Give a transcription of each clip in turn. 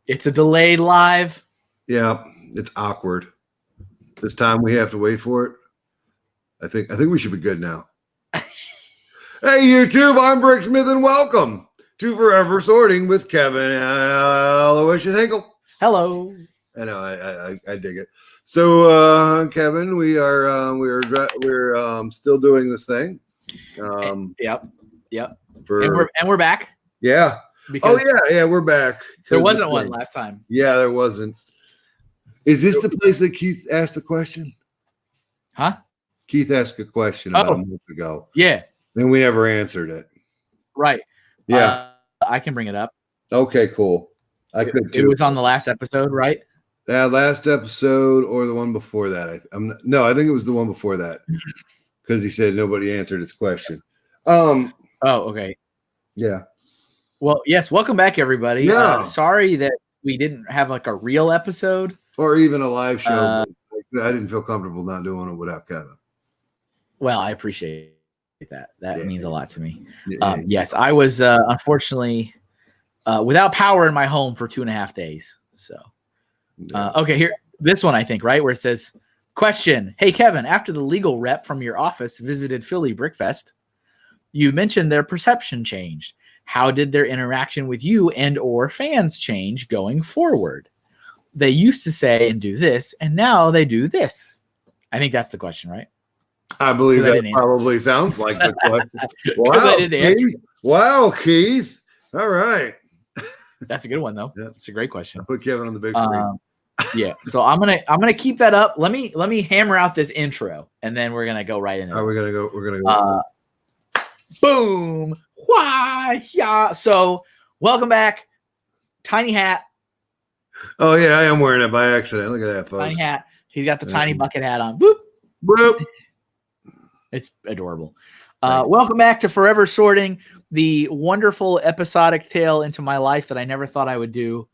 It's a delayed live. Yeah, it's awkward. This time we have to wait for it. I think we should be good now. Hey, YouTube, I'm Brick Smith, and welcome to Forever Sorting with Kevin Aloysius Hinkle. Hello. I know, I dig it. So, Kevin, we're still doing this thing. Yep. And we're back. Yeah. We're back. There wasn't one last time. Yeah, there wasn't. Is this the place that Keith asked the question? Huh? Keith asked a question about a month ago. Yeah. And we never answered it. Right. Yeah. I can bring it up. Okay, cool. I could too. It was on the last episode, right? That last episode or the one before that. I think it was the one before that. Because he said nobody answered his question. Oh, okay. Yeah. Well, yes. Welcome back, everybody. Yeah. Sorry that we didn't have like a real episode. Or even a live show. I didn't feel comfortable not doing it without Kevin. Well, I appreciate that. That means a lot to me. Yeah. Yes, I was unfortunately without power in my home for 2.5 days. So, okay, here, this one, I think, right, where it says, question, hey, Kevin, after the legal rep from your office visited Philly Brickfest, you mentioned their perception changed. How did their interaction with you and or fans change going forward? They used to say and do this, and now they do this. I think that's the question, right? I believe that probably sounds like the question. Wow, Keith. All right. That's a good one, though. Yeah. It's a great question. I put Kevin on the big screen. Yeah. So I'm gonna keep that up. Let me hammer out this intro, and then we're gonna go right into it. We're gonna go. Boom. Why? Yeah. So welcome back. Tiny hat. Oh yeah, I am wearing it by accident. Look at that, folks. Tiny hat. He's got the tiny bucket hat on. Boop. Boop. It's adorable. Welcome back to Forever Sorting, the wonderful episodic tale into my life that I never thought I would do.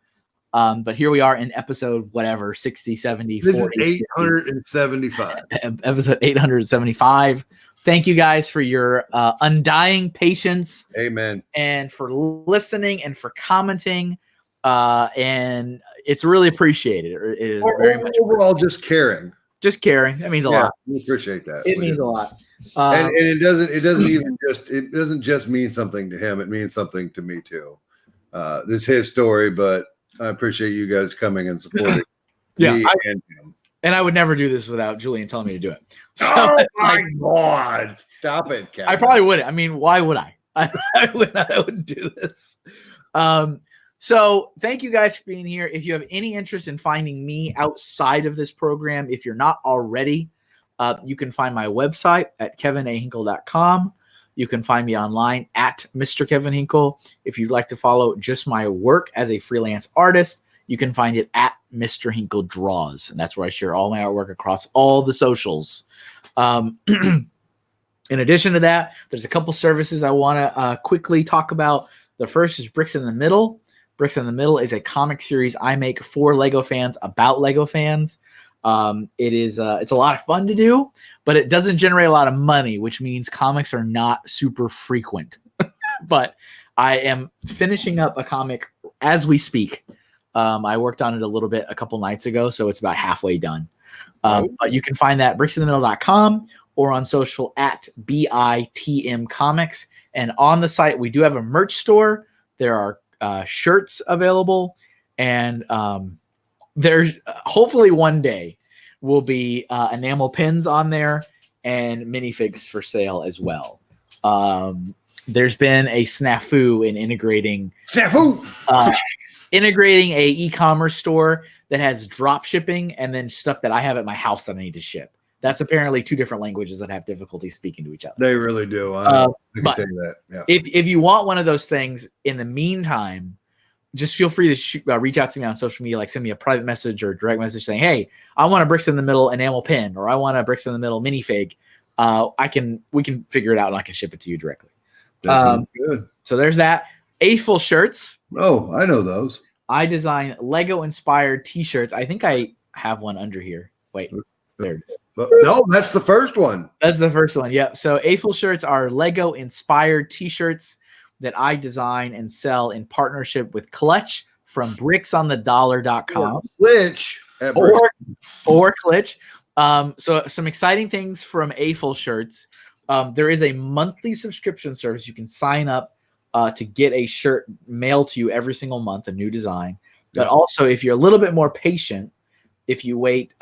But here we are in episode, whatever, 60, 70, This 40, is 875. Episode 875. Thank you guys for your undying patience. Amen. And for listening and for commenting. And it's really appreciatted. It is very much overall just caring. Just caring. That means a lot. We appreciate that. It means a lot. And it doesn't just mean something to him. It means something to me too. This is his story, but I appreciate you guys coming and supporting me and him. And I would never do this without Julian telling me to do it. So my God. Stop it, Kevin. I probably wouldn't. I mean, why would I? I wouldn't do this. So thank you guys for being here. If you have any interest in finding me outside of this program, if you're not already, you can find my website at kevinahinkle.com. You can find me online at Mr. Kevin Hinkle. If you'd like to follow just my work as a freelance artist, you can find it at Mr. Hinkle Draws. And that's where I share all my artwork across all the socials. In addition to that, there's a couple services I want to quickly talk about. The first is Bricks in the Middle. Bricks in the Middle is a comic series I make for Lego fans about Lego fans. It's a lot of fun to do, but it doesn't generate a lot of money, which means comics are not super frequent. But I am finishing up a comic as we speak. I worked on it a little bit a couple nights ago, so it's about halfway done. But you can find that at bricksinthemiddle.com or on social at BITM Comics. And on the site, we do have a merch store. There are shirts available, and there's hopefully one day will be enamel pins on there and minifigs for sale as well. There's been a snafu in integrating a e-commerce store that has drop shipping and then stuff that I have at my house that I need to ship. That's apparently two different languages that have difficulty speaking to each other. They really do. I can tell you that. Yeah. If you want one of those things, in the meantime, just feel free to reach out to me on social media, like send me a private message or direct message saying, hey, I want a Bricks in the Middle enamel pin, or I want a Bricks in the Middle minifig. We can figure it out and I can ship it to you directly. That sounds good. So there's that. Eighthful shirts. Oh, I know those. I design Lego inspired t-shirts. I think I have one under here. Wait, there it is. No, that's the first one. That's the first one. Yep. So Eiffel shirts are Lego inspired t-shirts that I design and sell in partnership with Clutch from bricksonthedollar.com Glitch at or Klitsch. So some exciting things from AFL shirts. There is a monthly subscription service. You can sign up to get a shirt mailed to you every single month, a new design. But also, if you're a little bit more patient, if you wait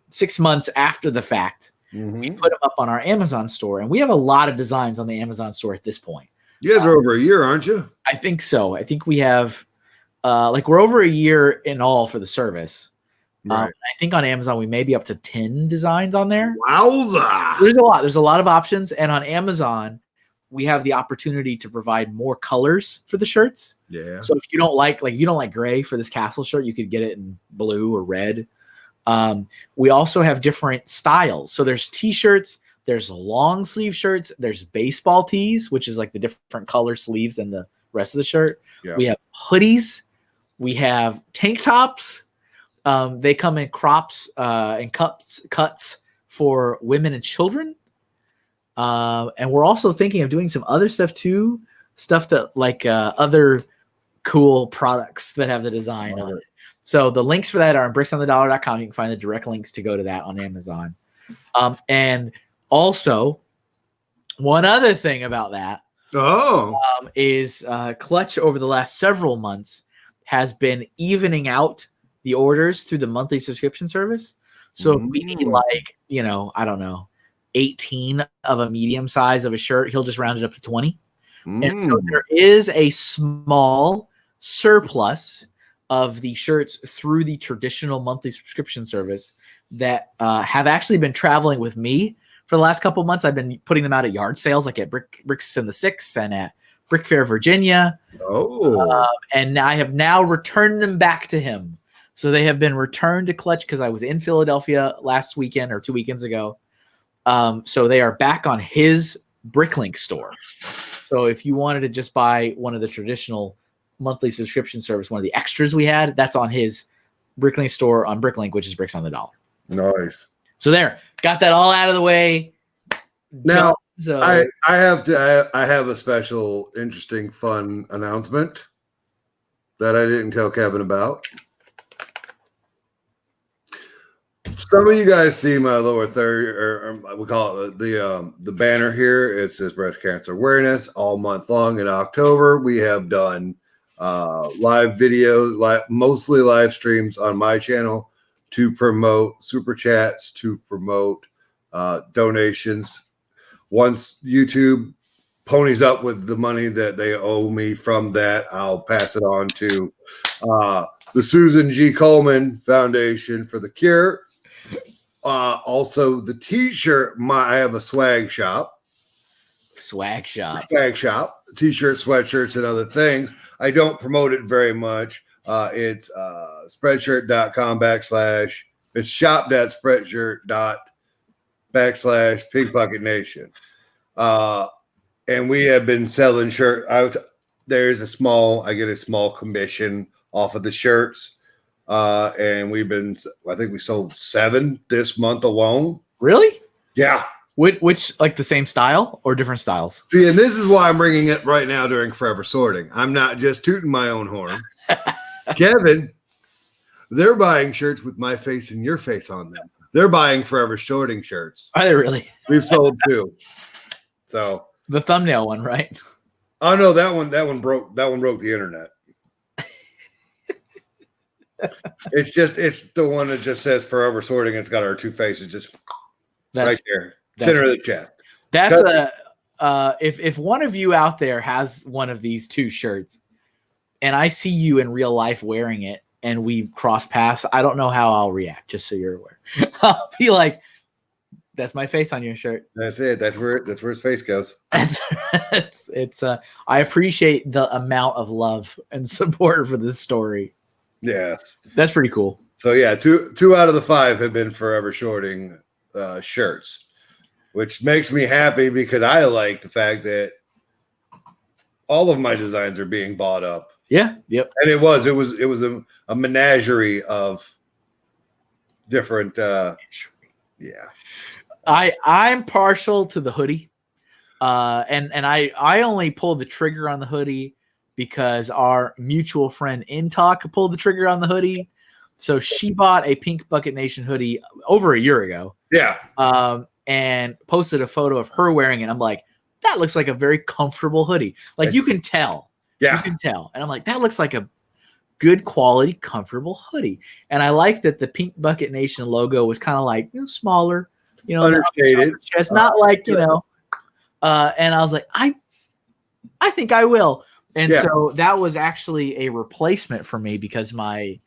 6 months after the fact, we put them up on our Amazon store. And we have a lot of designs on the Amazon store at this point. You guys are over a year, aren't you? I think so. I think we have we're over a year in all for the service. Right. I think on Amazon we may be up to 10 designs on there. Wowza! There's a lot. There's a lot of options, and on Amazon we have the opportunity to provide more colors for the shirts. Yeah. So if you don't like gray for this castle shirt, you could get it in blue or red. We also have different styles. So there's t-shirts, there's long sleeve shirts, there's baseball tees, which is like the different color sleeves than the rest of the shirt. Yeah. We have hoodies, we have tank tops. They come in crops and cuts for women and children. And we're also thinking of doing some other stuff too, stuff that like other cool products that have the design on it. So the links for that are on bricksonthedollar.com. You can find the direct links to go to that on Amazon. And also, one other thing about that is Klutch over the last several months has been evening out the orders through the monthly subscription service. So if we need like, I don't know, 18 of a medium size of a shirt, he'll just round it up to 20. And so there is a small surplus of the shirts through the traditional monthly subscription service that have actually been traveling with me for the last couple of months. I've been putting them out at yard sales, like at Bricks in the Six and at Brick Fair, Virginia. And I have now returned them back to him. So they have been returned to Klutch because I was in Philadelphia last weekend or 2 weekends ago. So they are back on his Bricklink store. So if you wanted to just buy one of the traditional monthly subscription service, one of the extras we had, that's on his Bricklink store on Bricklink, which is Bricks on the Dollar. Nice. So there, got that all out of the way. Now I have a special, interesting, fun announcement that I didn't tell Kevin about. Some of you guys see my lower third, or we call it the banner here. It says breast cancer awareness all month long. In October, we have done live videos, mostly live streams on my channel to promote super chats, to promote donations. Once YouTube ponies up with the money that they owe me from that, I'll pass it on to the Susan G. Komen Foundation for the Cure. Also the t-shirt, I have a swag shop, t-shirt, sweatshirts, and other things. I don't promote it very much. It's spreadshirt.com / it's shop.spreadshirt./ Pink Bucket Nation. And we have been selling shirts. I get a small commission off of the shirts. And I think we sold 7 this month alone. Really? Yeah. Which like the same style or different styles? See, and this is why I'm bringing it right now during Forever Sorting. I'm not just tooting my own horn. Kevin, they're buying shirts with my face and your face on them. They're buying Forever Sorting shirts. Are they really? We've sold 2. So the thumbnail one, right? Oh no, that one broke the internet. It's the one that just says Forever Sorting. It's got our 2 faces just right there, center of the chest. That's if one of you out there has one of these 2 shirts, and I see you in real life wearing it, and we cross paths, I don't know how I'll react. Just so you're aware, I'll be like, "That's my face on your shirt." That's it. That's where his face goes. It's I appreciate the amount of love and support for this story. Yes, that's pretty cool. So yeah, two out of the 5 have been Forever Sorting shirts, which makes me happy because I like the fact that all of my designs are being bought up. Yeah, yep. And it was a menagerie of different. Yeah, I'm partial to the hoodie, and I only pulled the trigger on the hoodie because our mutual friend Intalk pulled the trigger on the hoodie. So she bought a Pink Bucket Nation hoodie over a year ago. Yeah. And posted a photo of her wearing it. I'm like, that looks like a very comfortable hoodie. Like you can tell. Yeah. You can tell. And I'm like, that looks like a good quality, comfortable hoodie. And I like that the Pink Bucket Nation logo was kind of like, smaller, understated. It's not like, and I was like, I think I will. And so that was actually a replacement for me because my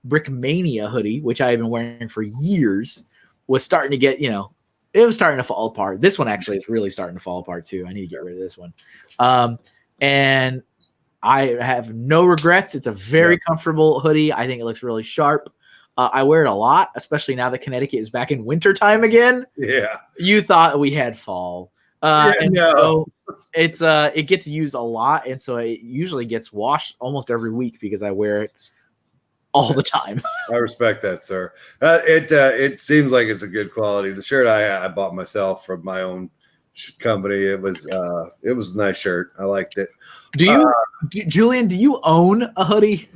Brickmania hoodie, which I have been wearing for years, was starting to get, it was starting to fall apart. This one actually is really starting to fall apart too. I need to get rid of this one. And I have no regrets. It's a very comfortable hoodie. I think it looks really sharp. I wear it a lot, especially now that Connecticut is back in wintertime again. Yeah. You thought we had fall. So it gets used a lot. And so it usually gets washed almost every week because I wear it all the time. I respect that, sir. It seems like it's a good quality. The shirt I bought myself from my own company. It was a nice shirt. I liked it. Do you, Julian? Do you own a hoodie?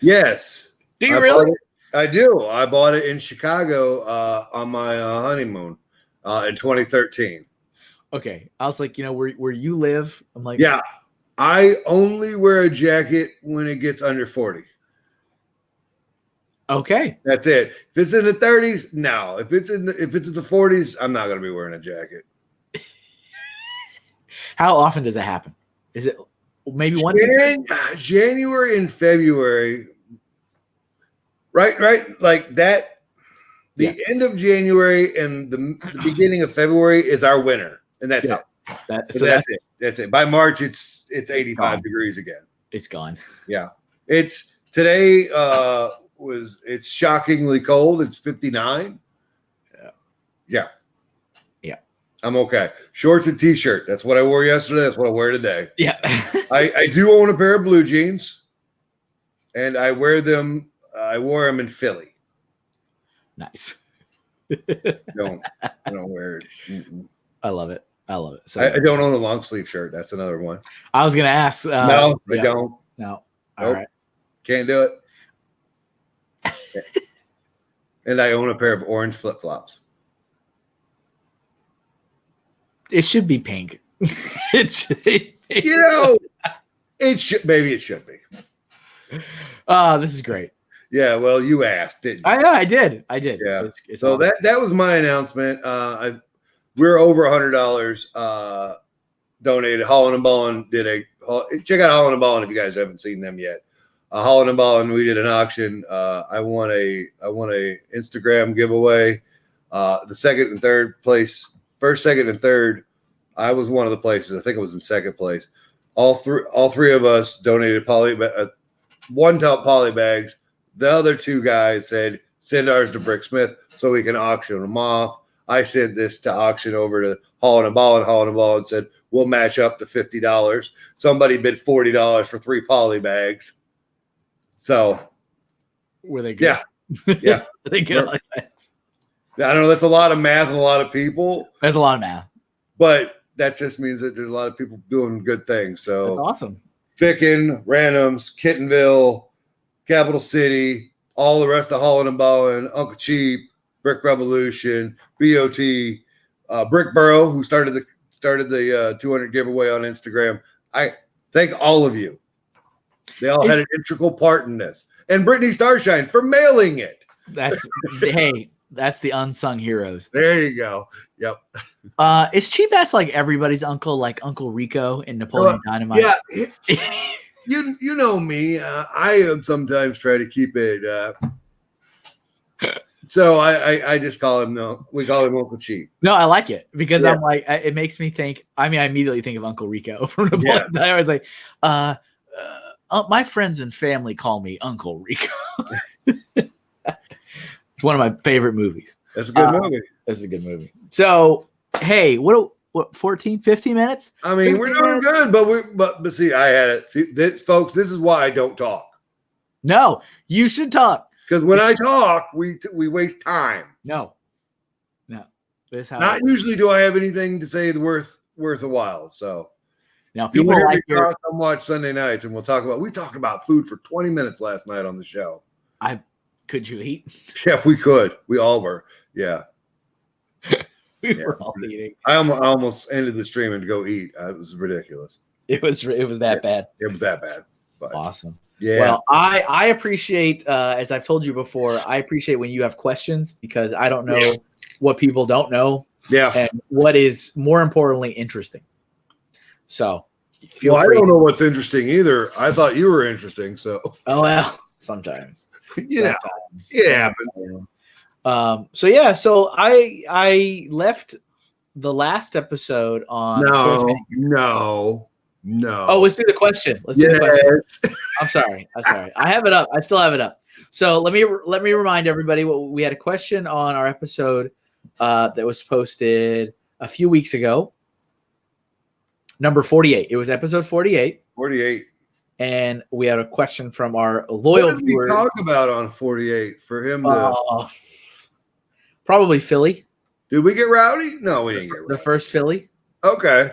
Yes. Do you really? I do. I bought it in Chicago on my honeymoon in 2013. Okay, I was like, where you live. I'm like, yeah. I only wear a jacket when it gets under 40. Okay. That's it. If it's in the 30s, no. If it's in the 40s, I'm not going to be wearing a jacket. How often does that happen? Is it maybe once? January and February. Right. Like that. The end of January and the beginning of February is our winter. And that's it. That's it. That's it. By March, it's 85 degrees again. It's gone. Yeah. Today it's shockingly cold. It's 59. Yeah. I'm okay. Shorts and t-shirt. That's what I wore yesterday. That's what I wear today. Yeah. I do own a pair of blue jeans, and I wear them. I wore them in Philly. Nice. I don't wear it. Mm-mm. I love it. So I don't own a long sleeve shirt. That's another one. I was going to ask. No, I don't. No. All right. Can't do it. And I own a pair of orange flip-flops. It should be pink. It should be pink. It should. Maybe it should be. This is great. Yeah, well, you asked, didn't you? I know, I did. Yeah. It's so awesome. that was my announcement. We're over $100 donated. Holland and Ballin check out Holland and Ballin if you guys haven't seen them yet. Holland and Ballin, we did an auction. I won a Instagram giveaway. The second and third place. First, second, and third, I was one of the places. I think it was in second place. All three of us donated one top poly bags. The other two guys said, send ours to Bricksmith so we can auction them off. I sent this to auction over to Holland and Ballin. Holland and Ballin said, we'll match up to $50. Somebody bid $40 for 3 poly bags. So were they good? Yeah. Were they good like that? I don't know. That's a lot of math and a lot of people. There's a lot of math. But that just means that there's a lot of people doing good things. So that's awesome. Ficken, Randoms, Kittenville, Capital City, all the rest of Holland and Ballin, Uncle Cheap, Brick Revolution, BOT, Brickborough, who started the 200 giveaway on Instagram. I thank all of you. They all had an integral part in this. And Brittany Starshine for mailing it. That's that's the unsung heroes. There you go. Yep. Is Cheap Ass like everybody's uncle, like Uncle Rico in Napoleon Dynamite? Yeah. You know me. I sometimes try to keep it. So I just call him we call him Uncle Cheap. No, I like it because I'm like, it makes me think. I mean, I immediately think of Uncle Rico from Napoleon Dynamite. I was like, my friends and family call me Uncle Rico. It's one of my favorite movies. That's a good movie. That's a good movie. So, hey, what 14, 15 minutes? I mean, we're doing good, but see, I had it. See, folks, this is why I don't talk. No, you should talk. Because when I talk, we waste time. No. Not usually do I have anything to say worth a while. So, Now, You people like come watch Sunday nights, and we talked about food for 20 minutes last night on the show. Could you eat? Yeah, we could. We all were. Yeah. We were all eating. I almost ended the stream and to go eat. It was ridiculous. It was that bad. It was that bad. But awesome. Yeah. Well, I appreciate, as I've told you before, I appreciate when you have questions, because I don't know what people don't know. Yeah. And what is more importantly interesting. So I don't know what's interesting either. I thought you were interesting. So. Oh, well, sometimes. Yeah. It happens. So I left the last episode on. No. Oh, let's do the question. Let's do the question. I'm sorry. I have it up. I still have it up. So let me remind everybody we had a question on our episode that was posted a few weeks ago. Number 48. It was episode 48. 48. And we had a question from our loyal viewer. What did we talk about on 48 for him to? Probably Philly. Did we get rowdy? No, we didn't get rowdy. The first Philly. Okay.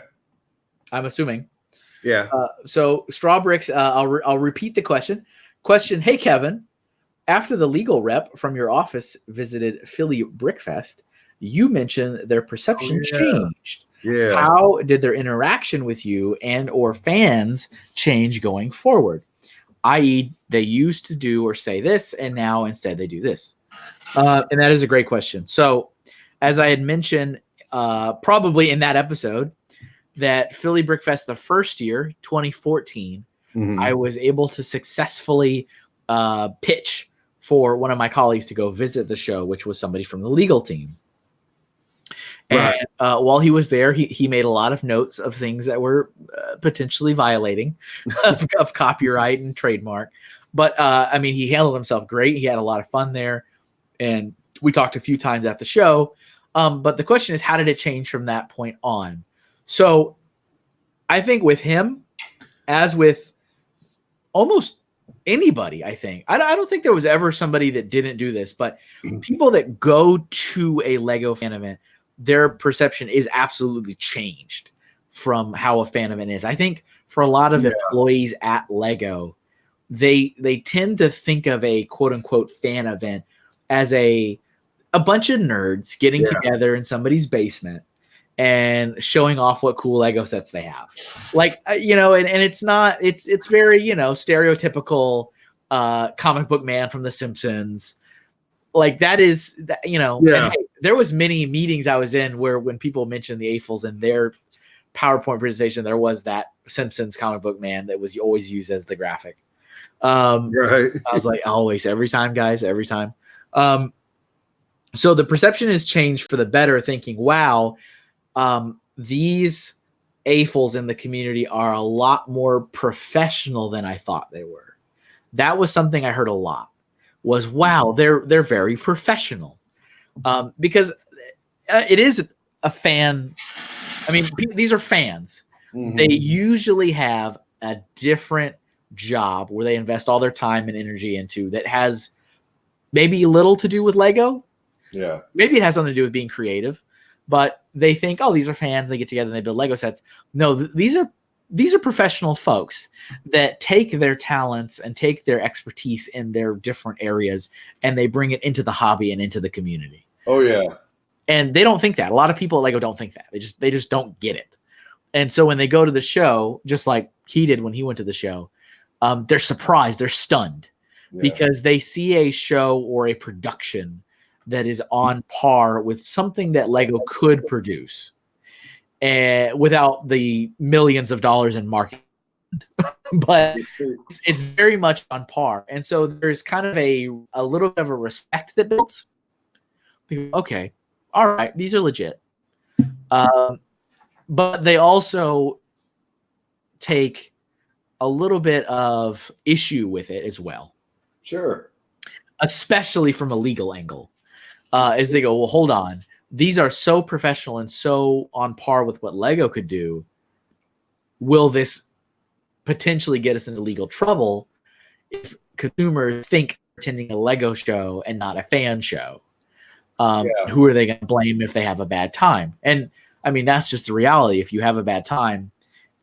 I'm assuming. Yeah. So Strawbricks, I'll repeat the question. Hey, Kevin, after the legal rep from your office visited Philly Brickfest, you mentioned their perception changed. Yeah. How did their interaction with you and or fans change going forward? I.e., they used to do or say this, and now instead they do this. And that is a great question. So, as I had mentioned, probably in that episode, that Philly Brickfest the first year, 2014, I was able to successfully pitch for one of my colleagues to go visit the show, which was somebody from the legal team. Right. And while he was there, he made a lot of notes of things that were potentially violating of copyright and trademark. But I mean, he handled himself great. He had a lot of fun there. And we talked a few times at the show. But the question is, how did it change from that point on? So I think with him, as with almost anybody, I think, I don't think there was ever somebody that didn't do this, but people that go to a Lego fan event, their perception is absolutely changed from how a fan event is. I think for a lot of employees at Lego, they tend to think of a quote unquote fan event as a bunch of nerds getting together in somebody's basement and showing off what cool Lego sets they have. Like, and it's not, it's very, stereotypical comic book man from The Simpsons. Like that is, and hey, there was many meetings I was in where when people mentioned the AFLs in their PowerPoint presentation, there was that Simpsons comic book man that was always used as the graphic. Right. I was like, always, every time, guys, every time. So the perception has changed for the better, thinking, wow, these AFLs in the community are a lot more professional than I thought they were. That was something I heard a lot. Was wow, they're very professional, because it is a fan. I mean, these are fans. They usually have a different job where they invest all their time and energy into that has maybe little to do with Lego. Yeah, maybe it has something to do with being creative, but they think, oh, these are fans. They get together and they build Lego sets. No, these are professional folks that take their talents and take their expertise in their different areas and they bring it into the hobby and into the community. Oh yeah. And they don't think that. A lot of people at Lego don't think that. They just don't get it. And so when they go to the show, just like he did when he went to the show, they're surprised, they're stunned because they see a show or a production that is on par with something that Lego could produce. Without the millions of dollars in marketing, but it's very much on par. And so there's kind of a little bit of a respect that builds. Okay, all right, these are legit. But they also take a little bit of issue with it as well. Sure. Especially from a legal angle. As they go, well, hold on. These are so professional and so on par with what Lego could do. Will this potentially get us into legal trouble if consumers think attending a Lego show and not a fan show? Who are they going to blame if they have a bad time? And I mean, that's just the reality. If you have a bad time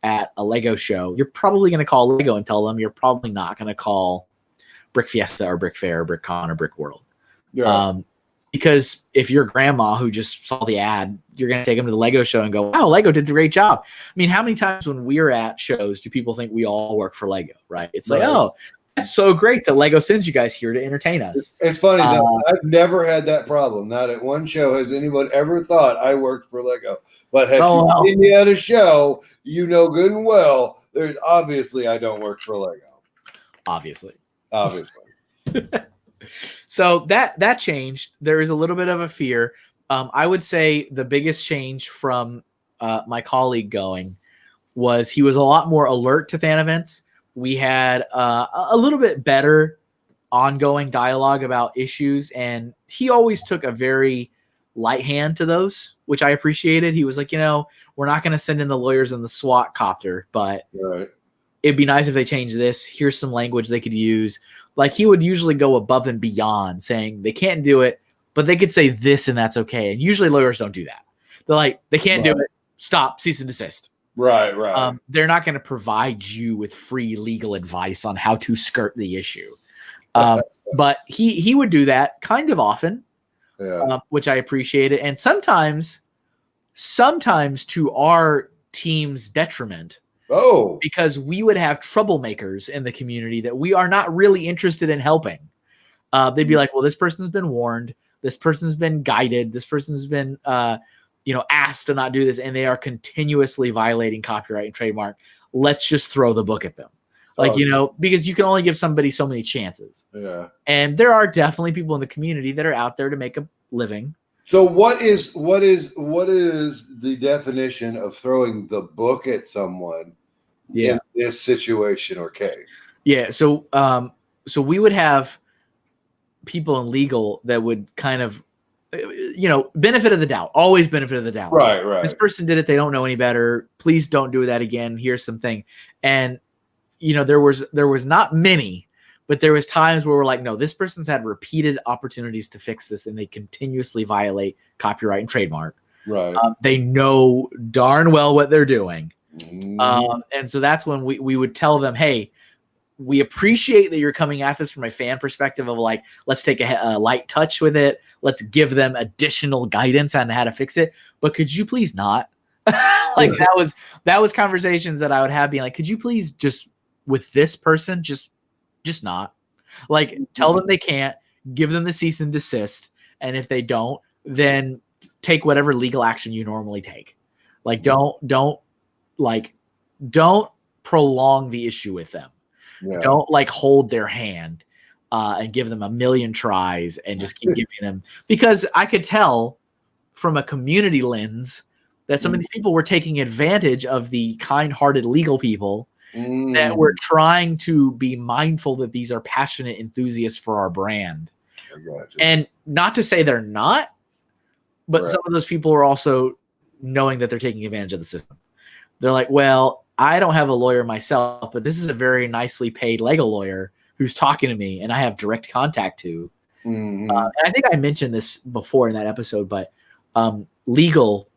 at a Lego show, you're probably going to call Lego and tell them. You're probably not going to call Brick Fiesta or Brick Fair or Brick Con or Brick World. Yeah. Because if your grandma who just saw the ad, you're going to take them to the Lego show and go, wow, Lego did a great job. I mean, how many times when we're at shows do people think we all work for Lego, right? It's like, oh, that's so great that Lego sends you guys here to entertain us. It's funny, though. I've never had that problem. Not at one show has anyone ever thought I worked for Lego. But have you seen me at a show, you know good and well, there's obviously I don't work for Lego. Obviously. So that changed. There is a little bit of a fear. I would say the biggest change from my colleague going was he was a lot more alert to fan events. We had a little bit better ongoing dialogue about issues, and he always took a very light hand to those, which I appreciated. He was like, we're not going to send in the lawyers in the SWAT copter, but it'd be nice if they change this. Here's some language they could use. Like he would usually go above and beyond saying they can't do it, but they could say this and that's okay. And usually lawyers don't do that. They're like, they can't do it. Stop, cease and desist. Right. They're not going to provide you with free legal advice on how to skirt the issue. But he would do that kind of often, which I appreciated. And sometimes to our team's detriment. Oh, because we would have troublemakers in the community that we are not really interested in helping. They'd be like, well, this person's been warned. This person's been guided. This person's been, asked to not do this. And they are continuously violating copyright and trademark. Let's just throw the book at them. Because you can only give somebody so many chances. Yeah. And there are definitely people in the community that are out there to make a living. So what is the definition of throwing the book at someone in this situation or case? Yeah. So we would have people in legal that would kind of, benefit of the doubt, always benefit of the doubt. Right. This person did it. They don't know any better. Please don't do that again. Here's something. And, there was not many, but there was times where we're like, no, this person's had repeated opportunities to fix this, and they continuously violate copyright and trademark. Right. They know darn well what they're doing. And so that's when we would tell them, hey, we appreciate that you're coming at this from a fan perspective of like, let's take a light touch with it. Let's give them additional guidance on how to fix it. But could you please not? That was conversations that I would have being like, could you please just with this person, just not like tell them they can't, give them the cease and desist. And if they don't, then take whatever legal action you normally take. Like, don't prolong the issue with them. Yeah. Don't like hold their hand and give them a million tries and just keep giving them, because I could tell from a community lens that some of these people were taking advantage of the kind-hearted legal people that were trying to be mindful that these are passionate enthusiasts for our brand. And not to say they're not, but some of those people are also knowing that they're taking advantage of the system. They're like, well, I don't have a lawyer myself, but this is a very nicely paid Lego lawyer who's talking to me and I have direct contact to. And I think I mentioned this before in that episode, but legal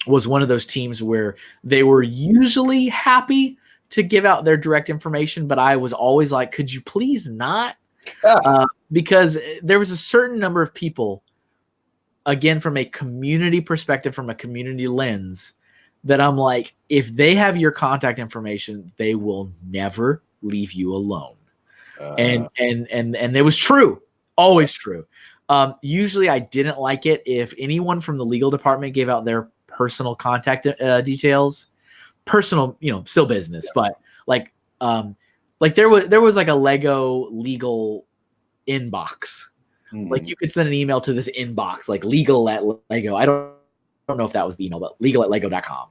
was one of those teams where they were usually happy to give out their direct information, but I was always like, could you please not? Because there was a certain number of people, again, from a community perspective, from a community lens, that I'm like, if they have your contact information, they will never leave you alone. And it was true, always true. Usually I didn't like it if anyone from the legal department gave out their personal contact details. Personal, still business, but like there was like a Lego legal inbox. Like you could send an email to this inbox, like legal@Lego. I don't know if that was the email, but legal@lego.com.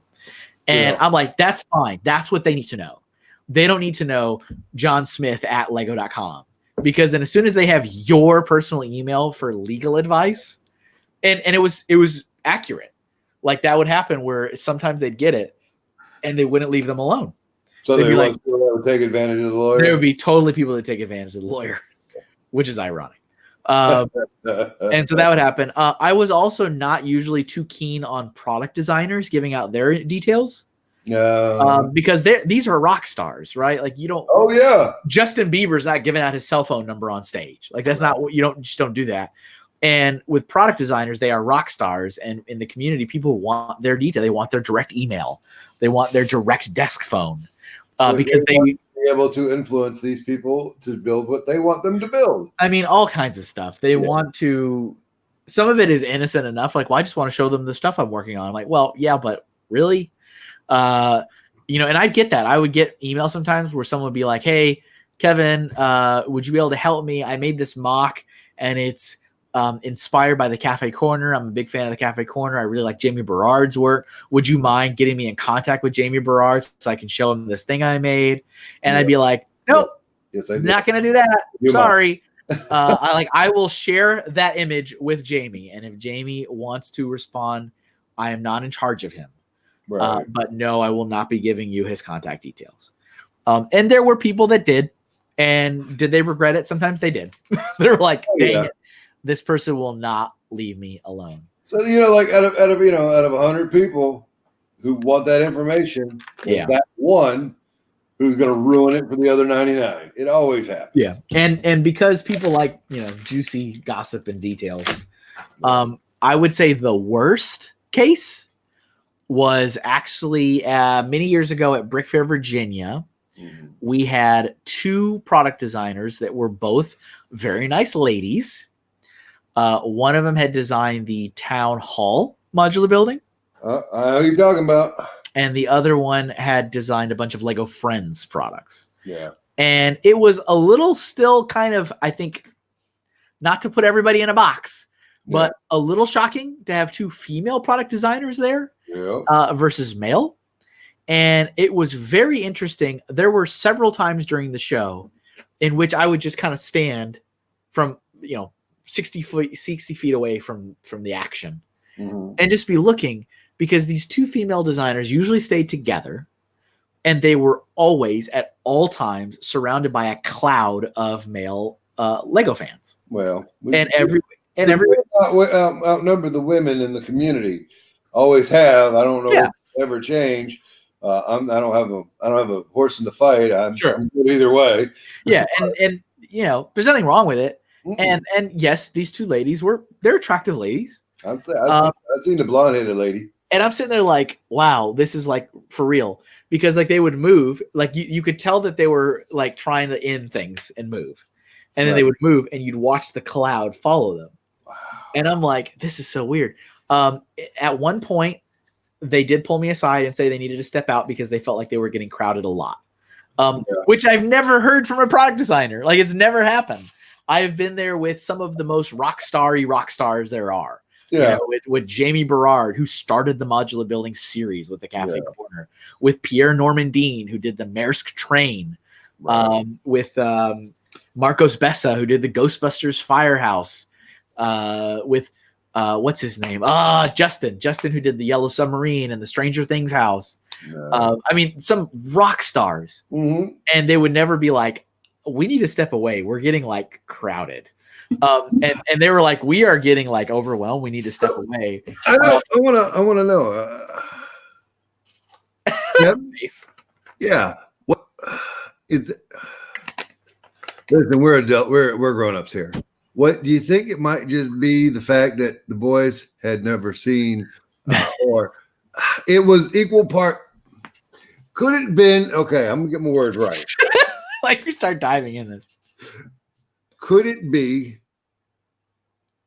And I'm like, that's fine. That's what they need to know. They don't need to know John Smith@lego.com, because then as soon as they have your personal email for legal advice, and it was accurate. Like that would happen where sometimes they'd get it and they wouldn't leave them alone. So there was people that would take advantage of the lawyer? There would be totally people that take advantage of the lawyer, which is ironic. And so that would happen. I was also not usually too keen on product designers giving out their details. No. Because these are rock stars, right? Like you don't. Oh yeah. Justin Bieber's not giving out his cell phone number on stage. Like that's not what you don't do that. And with product designers, they are rock stars, and in the community, people want their detail. They want their direct email. They want their direct desk phone because they want to be able to influence these people to build what they want them to build. I mean, all kinds of stuff. They want to. Some of it is innocent enough. Like, well, I just want to show them the stuff I'm working on. I'm like, well, yeah, but really, and I'd get that. I would get emails sometimes where someone would be like, "Hey, Kevin, would you be able to help me? I made this mock, and it's inspired by the Cafe Corner. I'm a big fan of the Cafe Corner. I really like Jamie Berard's work. Would you mind getting me in contact with Jamie Berard so I can show him this thing I made?" And I'd be like, "Nope, yes, I did. Not gonna do that. Sorry." I will share that image with Jamie, and if Jamie wants to respond, I am not in charge of him. Right. But no, I will not be giving you his contact details. And there were people that did, and did they regret it? Sometimes they did. They're like, "Dang it, this person will not leave me alone." So like out of 100 people who want that information, there's that one who's going to ruin it for the other 99. It always happens. Yeah. And because people like, juicy gossip and details, I would say the worst case was actually many years ago at Brick Fair, Virginia. Mm-hmm. We had two product designers that were both very nice ladies. One of them had designed the town hall modular building. I know what you're talking about. And the other one had designed a bunch of Lego Friends products. Yeah. And it was a little still kind of, I think, not to put everybody in a box, but a little shocking to have two female product designers there versus male. And it was very interesting. There were several times during the show in which I would just kind of stand from, 60 feet away from the action and just be looking, because these two female designers usually stayed together, and they were always at all times surrounded by a cloud of male Lego fans. Well, everybody outnumber the women in the community. Always have. I don't know if it'll ever change. I don't have a horse in the fight. I'm good either way. Yeah, and there's nothing wrong with it. Mm-hmm. And yes, these two ladies they're attractive ladies. I've seen the blonde-headed lady. And I'm sitting there like, wow, this is like for real. Because like they would move, like you could tell that they were like trying to end things and move. And then they would move and you'd watch the cloud follow them. Wow. And I'm like, this is so weird. At one point, they did pull me aside and say they needed to step out because they felt like they were getting crowded a lot. Which I've never heard from a product designer. Like it's never happened. I've been there with some of the most rock stars there are. Yeah, with Jamie Berard, who started the modular building series with the Cafe Corner, with Pierre Normandin, who did the Maersk train, with Marcos Bessa, who did the Ghostbusters Firehouse, with what's his name? Justin, who did the Yellow Submarine and the Stranger Things house. I mean, some rock stars, and they would never be like, "We need to step away. We're getting like crowded." And they were like, "We are getting like overwhelmed. We need to step away." I want to know. Yeah. What is it? Listen, we're adult. We're grown-ups here. What do you think? It might just be the fact that the boys had never seen, or it was equal part. Could it have been? Okay, I'm gonna get my words right. Like we start diving in this. Could it be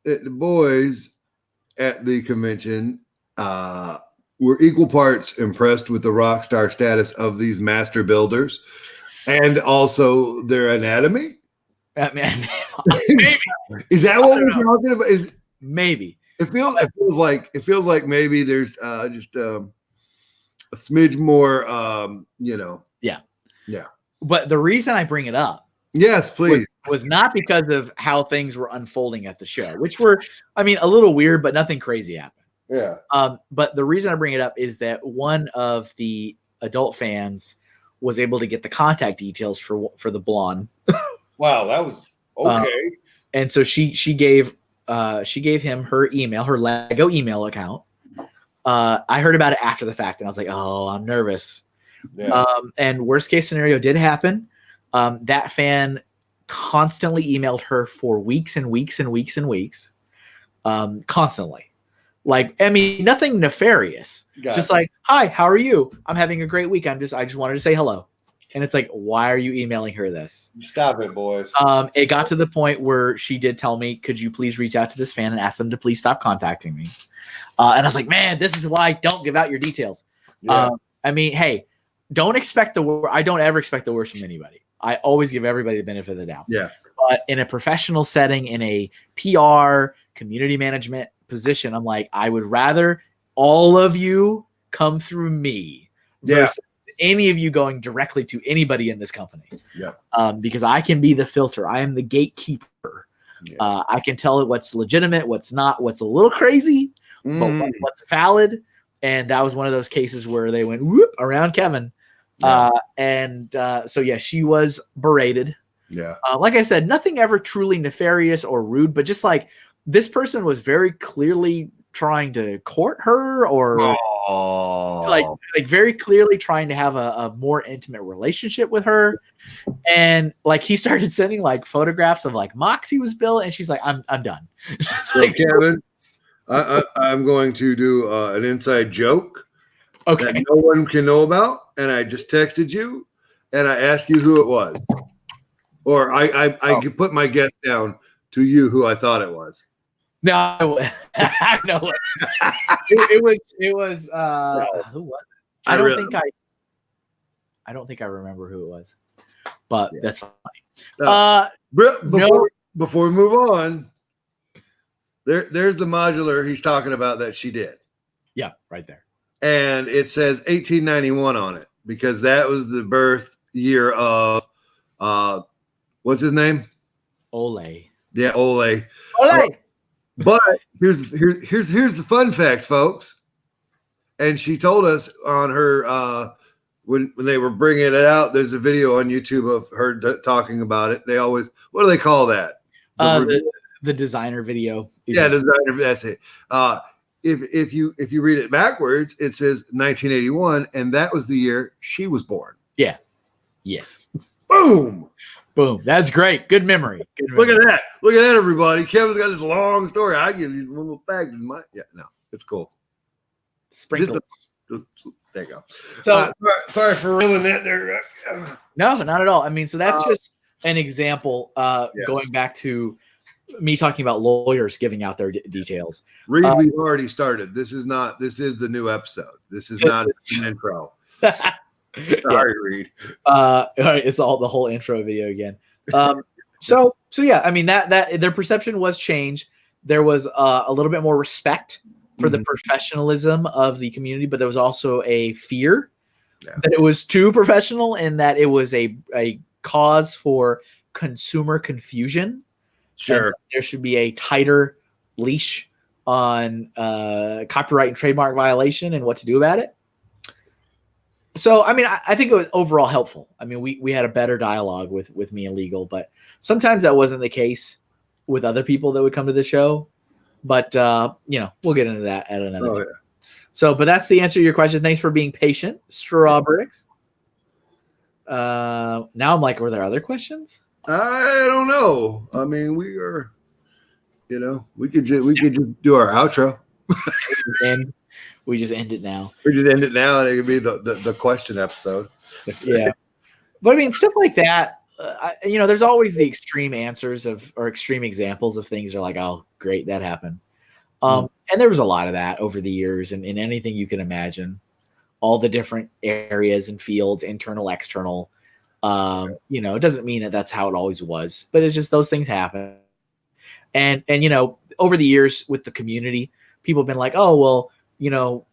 that the boys at the convention were equal parts impressed with the rock star status of these master builders and also their anatomy? Maybe. Is that what we're talking about? Maybe. It feels like maybe there's just a smidge more Yeah. But the reason I bring it up, yes, please, was not because of how things were unfolding at the show, which were, I mean, a little weird, but nothing crazy happened. Yeah. But the reason I bring it up is that one of the adult fans was able to get the contact details for the blonde. Wow, that was okay. And so she gave him her email, her Lego email account, I heard about it after the fact, and I was like, oh, I'm nervous. Yeah. And worst case scenario did happen. That fan constantly emailed her for weeks and weeks and weeks and weeks, constantly. Like, I mean, nothing nefarious. Just like, hi, how are you? I'm having a great week. I just wanted to say hello. And it's like, why are you emailing her this? Stop it, boys. It got to the point where she did tell me, could you please reach out to this fan and ask them to please stop contacting me? And I was like, man, this is why I don't give out your details. Yeah. I mean, hey, don't expect the worst. I don't ever expect the worst from anybody. I always give everybody the benefit of the doubt. Yeah. But in a professional setting, in a PR, community management position, I'm like, I would rather all of you come through me versus any of you going directly to anybody in this company. Yeah. Because I can be the filter. I am the gatekeeper. Yeah. I can tell it what's legitimate, what's not, what's a little crazy, but what's valid. And that was one of those cases where they went whoop around Kevin. Yeah. So yeah, she was berated. Yeah. Like I said, nothing ever truly nefarious or rude, but just like this person was very clearly trying to court her or like very clearly trying to have a more intimate relationship with her. And like he started sending like photographs of like mocks he was built, and she's like, I'm done. So like, Kevin, I'm going to do an inside joke that no one can know about, and I just texted you and I asked you who it was. Or I could put my guess down to you who I thought it was. No, no. It was who was it? I don't think I remember who it was. But that's fine. Before we move on, there's the modular he's talking about that she did. Yeah, right there. And it says 1891 on it because that was the birth year of what's his name? Ole. Yeah, Ole. Ole. But here's the fun fact, folks. And she told us on her when they were bringing it out. There's a video on YouTube of her talking about it. They always, what do they call that? The designer video. Yeah, designer. That's it. If you read it backwards, it says 1981, and that was the year she was born. Yeah. Yes. Boom. Boom. That's great. Good memory. Look at that. Look at that, everybody. Kevin's got this long story. I give you one little fact in my. Yeah, no, it's cool. Sprinkles. There you go. So sorry for ruining that there. No, not at all. I mean, so that's just an example. Going back to me talking about lawyers giving out their details. Reed, we've already started. This is the new episode. This is not an intro. Sorry, Reed. It's the whole intro video again. So yeah, I mean that their perception was changed. There was a little bit more respect for the professionalism of the community, but there was also a fear that it was too professional and that it was a cause for consumer confusion. Sure, and there should be a tighter leash on copyright and trademark violation and what to do about it. So, I mean, I think it was overall helpful. I mean, we had a better dialogue with me and legal, but sometimes that wasn't the case with other people that would come to the show. But, we'll get into that at another time. Yeah. So, but that's the answer to your question. Thanks for being patient, Strawbricks. Now I'm like, were there other questions? I don't know. I mean, we are, we could just do our outro. And we just end it now. We just end it now, and it could be the question episode. Yeah, but I mean, stuff like that. There's always the extreme answers or extreme examples of things that are like, oh, great, that happened. And there was a lot of that over the years, and in anything you can imagine, all the different areas and fields, internal, external. It doesn't mean that that's how it always was, but it's just those things happen. And over the years with the community, people have been like, oh, well,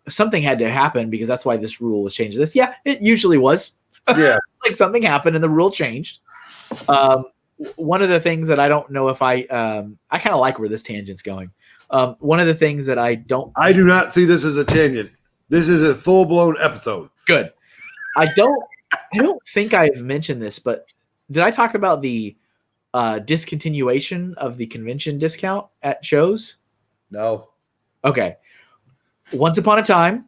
something had to happen because that's why this rule was changed. This, yeah, it usually was. Yeah, it's like something happened and the rule changed. One of the things that I don't know if I kind of like where this tangent's going. One of the things that I do not see this as a tangent. This is a full blown episode. Good. I don't think I've mentioned this, but did I talk about the discontinuation of the convention discount at shows? No. Okay. once upon a time,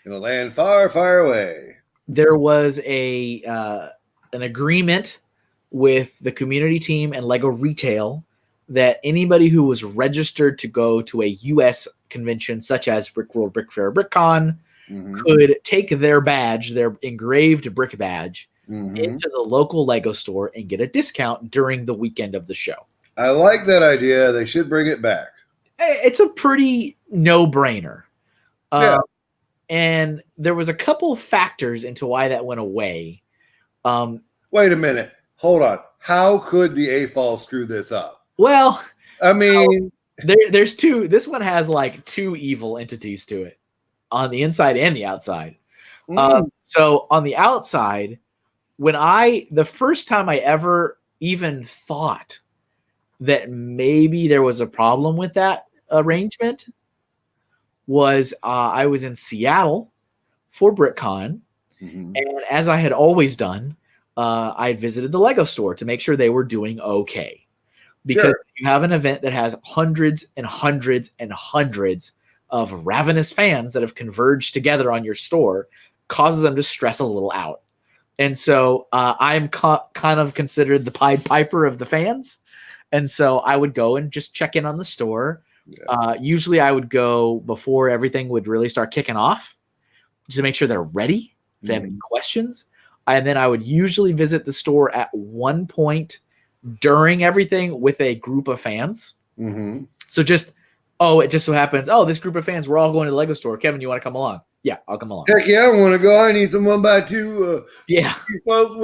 in a land far, far away, there was an agreement with the community team and Lego Retail that anybody who was registered to go to a U.S. convention such as Brick World, Brick Fair, BrickCon could take their badge, their engraved brick badge, into the local Lego store and get a discount during the weekend of the show. I like that idea. They should bring it back. It's a pretty no-brainer. Yeah. And there was a couple of factors into why that went away. Wait a minute. Hold on. How could the AFOL screw this up? Well, I mean, there's two. This one has like two evil entities to it, on the inside and the outside. So on the outside, the first time I ever even thought that maybe there was a problem with that arrangement was I was in Seattle for BrickCon, and as I had always done, I visited the Lego store to make sure they were doing okay. Because you have an event that has hundreds and hundreds and hundreds of ravenous fans that have converged together on your store, causes them to stress a little out. And so I'm kind of considered the Pied Piper of the fans. And so I would go and just check in on the store. Yeah. Usually I would go before everything would really start kicking off, just to make sure they're ready if they have any questions. And then I would usually visit the store at one point during everything with a group of fans. So it just so happens, this group of fans, we're all going to the Lego store. Kevin, you want to come along? Yeah, I'll come along. Heck yeah, I want to go. I need some 1x2 yeah, folks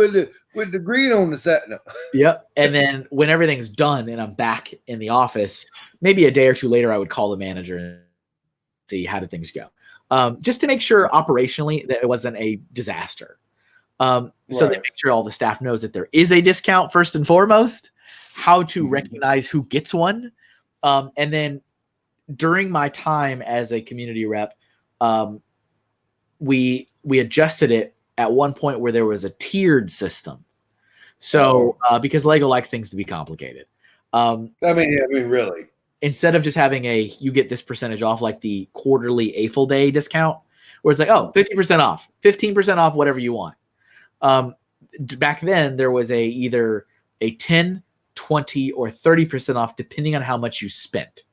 with the green on the set. No. Yep. And then when everything's done and I'm back in the office, maybe a day or two later, I would call the manager and see how did things go. Just to make sure operationally that it wasn't a disaster. So they make sure all the staff knows that there is a discount first and foremost, how to recognize who gets one. And then during my time as a community rep, we adjusted it at one point where there was a tiered system. So because Lego likes things to be complicated. I mean, really. Instead of just having you get this percentage off like the quarterly AFL Day discount, where it's like, 50% off, 15% off, whatever you want. Back then there was either a 10, 20, or 30% off depending on how much you spent.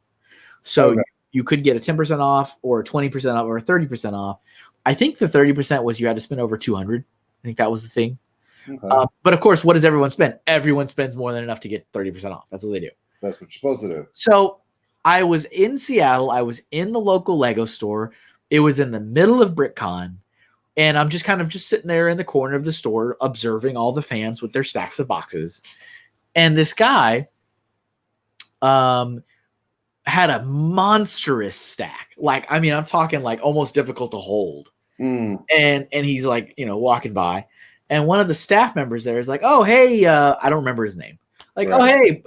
So you could get a 10% off or a 20% off or a 30% off. I think the 30% was you had to spend over 200. I think that was the thing. But of course, what does everyone spend? Everyone spends more than enough to get 30% off. That's what they do. That's what you're supposed to do. So I was in Seattle. I was in the local Lego store. It was in the middle of BrickCon. And I'm just kind of sitting there in the corner of the store, observing all the fans with their stacks of boxes. And this guy had a monstrous stack. I'm talking like almost difficult to hold. And he's like, walking by. And one of the staff members there is like, oh, hey, I don't remember his name. Like, oh, hey,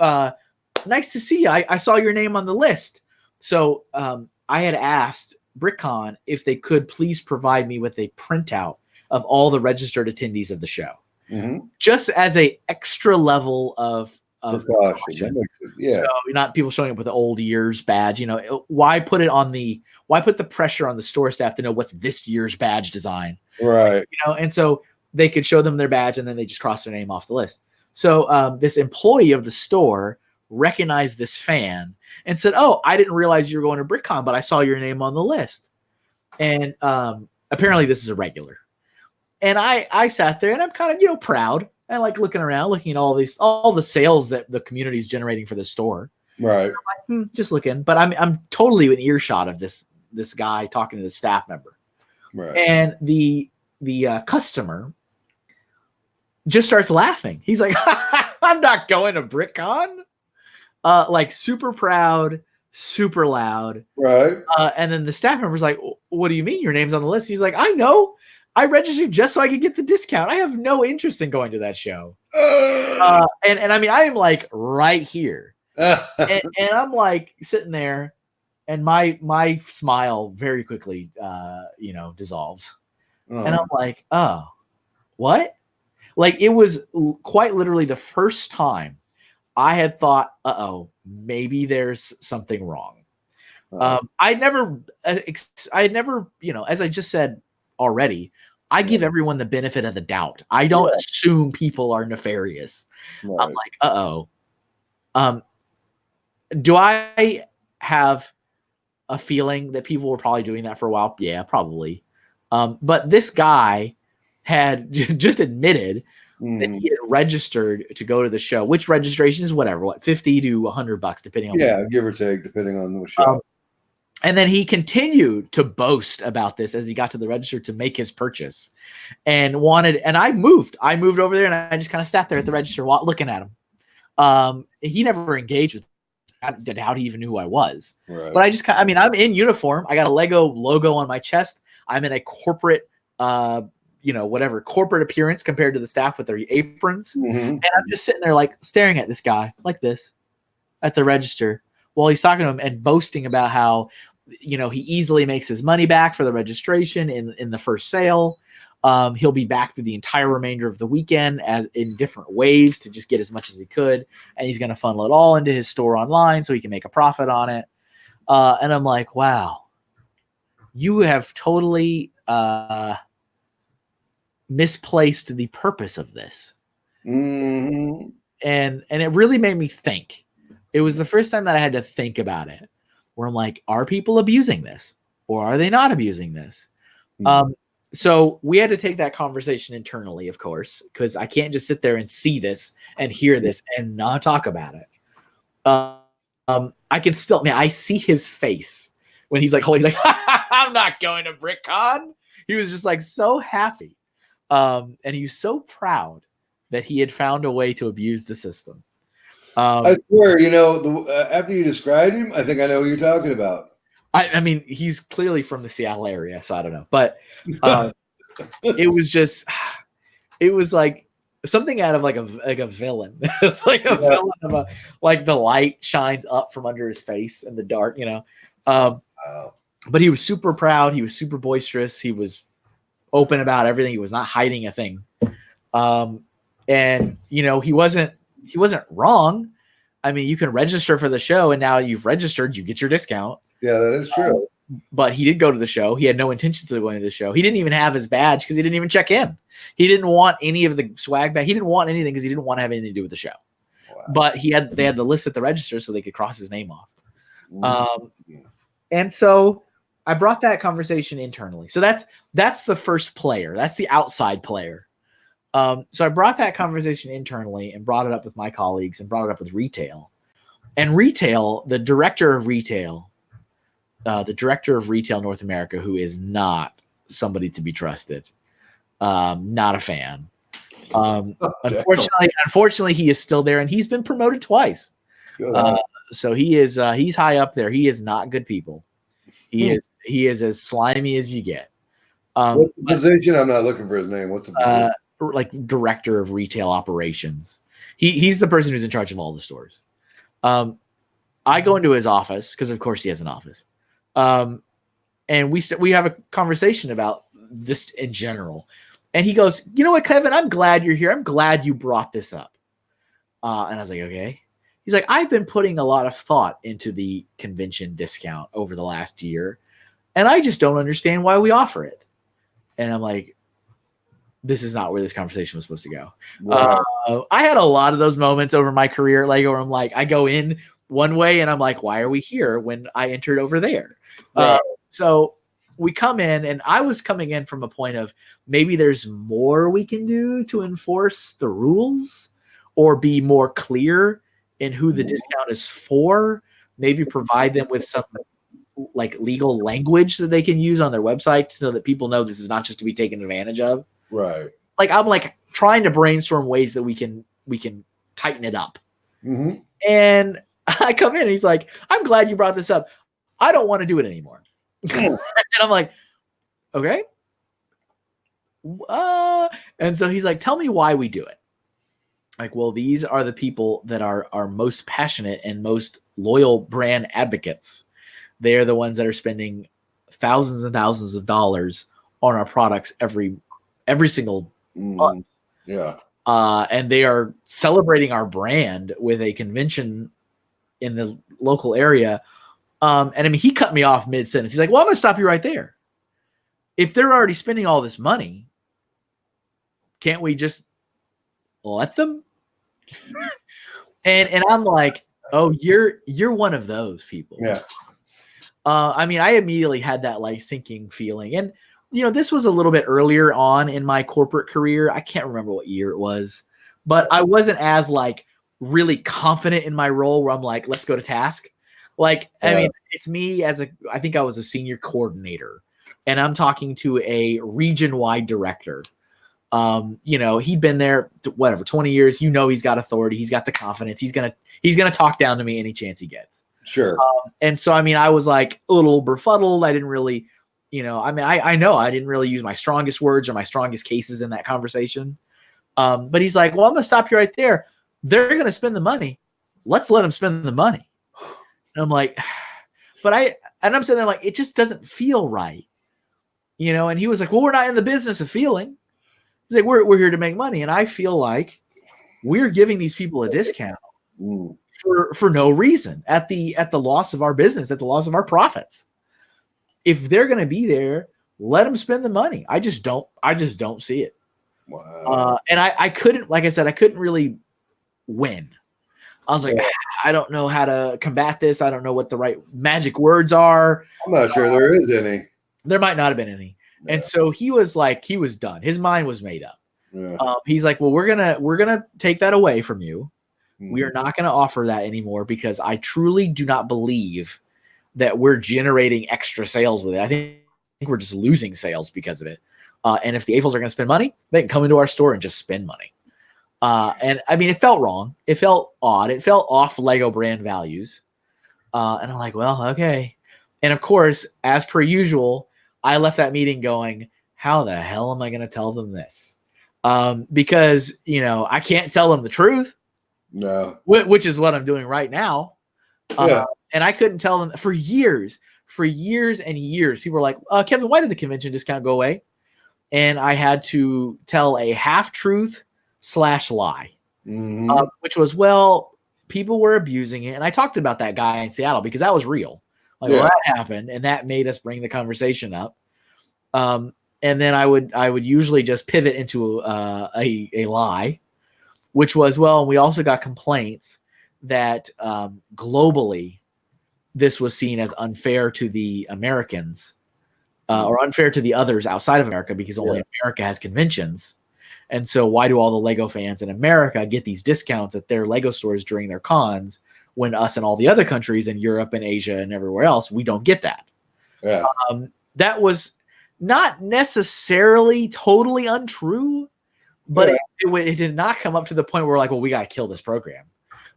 nice to see you. I saw your name on the list. So I had asked BrickCon if they could please provide me with a printout of all the registered attendees of the show, just as a extra level of caution. Yeah. So you're not people showing up with the old year's badge. Why put the pressure on the store staff to know what's this year's badge design, right? And so they could show them their badge and then they just cross their name off the list. So this employee of the store recognized this fan and said, oh, I didn't realize you were going to BrickCon, but I saw your name on the list. And apparently this is a regular. And I sat there and I'm kind of, proud. I like looking around, looking at all the sales that the community is generating for the store. Right. I'm like, just looking, but I'm totally in earshot of this guy talking to the staff member. Right. And the customer just starts laughing. He's like, I'm not going to BrickCon. Super proud, super loud. Right. And then the staff member's like, what do you mean your name's on the list? He's like, I know. I registered just so I could get the discount. I have no interest in going to that show. And I mean, I am like right here. and I'm like sitting there and my smile very quickly, dissolves. And I'm like, oh, what? Like it was quite literally the first time I had thought, maybe there's something wrong. I never, as I just said already, I give everyone the benefit of the doubt. I don't assume people are nefarious. Right. I'm like, uh-oh. Do I have a feeling that people were probably doing that for a while? Yeah, probably. But this guy had just admitted that he had registered to go to the show, which registration is whatever, what, $50 to $100, depending on give or take, depending on the show. And then he continued to boast about this as he got to the register to make his purchase, and I moved over there, and I just kind of sat there at the register looking at him. He never engaged with me. How he even knew who I was. Right. But I'm in uniform. I got a Lego logo on my chest. I'm in a corporate, corporate appearance compared to the staff with their aprons. And I'm just sitting there like staring at this guy like this at the register while he's talking to him and boasting about how, he easily makes his money back for the registration in the first sale. He'll be back through the entire remainder of the weekend as in different waves to just get as much as he could. And he's going to funnel it all into his store online so he can make a profit on it. And I'm like, wow, you have totally misplaced the purpose of this. And it really made me think. It was the first time that I had to think about it, where I'm like, are people abusing this or are they not abusing this? So we had to take that conversation internally, of course, because I can't just sit there and see this and hear this and not talk about it. I can still, I see his face when he's like, I'm not going to BrickCon. He was just like so happy. And he was so proud that he had found a way to abuse the system. I swear, after you described him, I think I know who you're talking about. I mean, he's clearly from the Seattle area, so I don't know. But it was like something out of like a villain. It's like a villain of like the light shines up from under his face in the dark, But he was super proud. He was super boisterous. He was open about everything. He was not hiding a thing. And he wasn't wrong. I mean, you can register for the show, and now you've registered, you get your discount. Yeah, that is true. But he did go to the show. He had no intentions of going to the show. He didn't even have his badge because he didn't even check in. He didn't want any of the swag bag. He didn't want anything because he didn't want to have anything to do with the show. Wow. But they had the list at the register so they could cross his name off. And so I brought that conversation internally. So that's the first player. That's the outside player. So I brought that conversation internally and brought it up with my colleagues and brought it up with retail. And retail, the director of retail North America, who is not somebody to be trusted, not a fan. Unfortunately, he is still there, and he's been promoted twice. So he's high up there. He is not good people. He is as slimy as you get. What's the position? I'm not looking for his name. What's the position? Like director of retail operations. He's the person who's in charge of all the stores. I go into his office because, of course, he has an office. And we have a conversation about this in general. And he goes, "You know what, Kevin? I'm glad you're here. I'm glad you brought this up." And I was like, "Okay." He's like, "I've been putting a lot of thought into the convention discount over the last year, and I just don't understand why we offer it." And I'm like, this is not where this conversation was supposed to go. Wow. I had a lot of those moments over my career, like where I'm like, I go in one way and I'm like, why are we here when I entered over there? Right. So we come in, and I was coming in from a point of maybe there's more we can do to enforce the rules or be more clear in who the discount is for, maybe provide them with some like legal language that they can use on their website so that people know this is not just to be taken advantage of. Right. Like I'm like trying to brainstorm ways that we can tighten it up. And I come in and he's like, "I'm glad you brought this up. I don't want to do it anymore." And I'm like, okay. And so he's like, "Tell me why we do it." Like, well, these are the people that are most passionate and most loyal brand advocates. They are the ones that are spending thousands and thousands of dollars on our products every single month. Yeah. And they are celebrating our brand with a convention in the local area And I mean, he cut me off mid-sentence. He's like, well, I'm going to stop you right there. If they're already spending all this money, can't we just let them? and I'm like, oh, you're one of those people. Yeah. I mean, I immediately had that like sinking feeling. And, this was a little bit earlier on in my corporate career. I can't remember what year it was, but I wasn't as like really confident in my role where I'm like, let's go to task. Like, I mean, it's me I think I was a senior coordinator, and I'm talking to a region-wide director. He'd been there, 20 years. He's got authority. He's got the confidence. He's gonna talk down to me any chance he gets. Sure. And so, I mean, I was like a little befuddled. I didn't really, I know I didn't really use my strongest words or my strongest cases in that conversation. But he's like, well, I'm gonna stop you right there. They're gonna spend the money. Let's let them spend the money. And I'm like, and I'm sitting there like, it just doesn't feel right. And he was like, well, we're not in the business of feeling. He's like, we're here to make money. And I feel like we're giving these people a discount for no reason at the loss of our business, at the loss of our profits. If they're going to be there, let them spend the money. I just don't see it. Wow. And I couldn't, like I said, I couldn't really win. I was like, I don't know how to combat this. I don't know what the right magic words are. I'm not sure there is any. There might not have been any. Yeah. And so he was done. His mind was made up. Yeah. He's like, well, we're gonna take that away from you. We are not going to offer that anymore because I truly do not believe that we're generating extra sales with it. I think we're just losing sales because of it. And if the AFLs are going to spend money, they can come into our store and just spend money. And I mean, it felt wrong. It felt odd. It felt off Lego brand values. And I'm like, well, okay. And of course, as per usual, I left that meeting going, how the hell am I going to tell them this? Because, I can't tell them the truth. No. Which is what I'm doing right now. Yeah. And I couldn't tell them for years and years. People were like, Kevin, why did the convention discount go away? And I had to tell a half-truth / lie, which was, well, people were abusing it. And I talked about that guy in Seattle because that was real. Like, well, that happened, and that made us bring the conversation up. And then I would usually just pivot into a lie, which was, well, we also got complaints that globally this was seen as unfair to the Americans or unfair to the others outside of America because only America has conventions. And so why do all the Lego fans in America get these discounts at their Lego stores during their cons when us and all the other countries in Europe and Asia and everywhere else, we don't get that? Yeah. That was not necessarily totally untrue, but it did not come up to the point where we're like, well, we got to kill this program.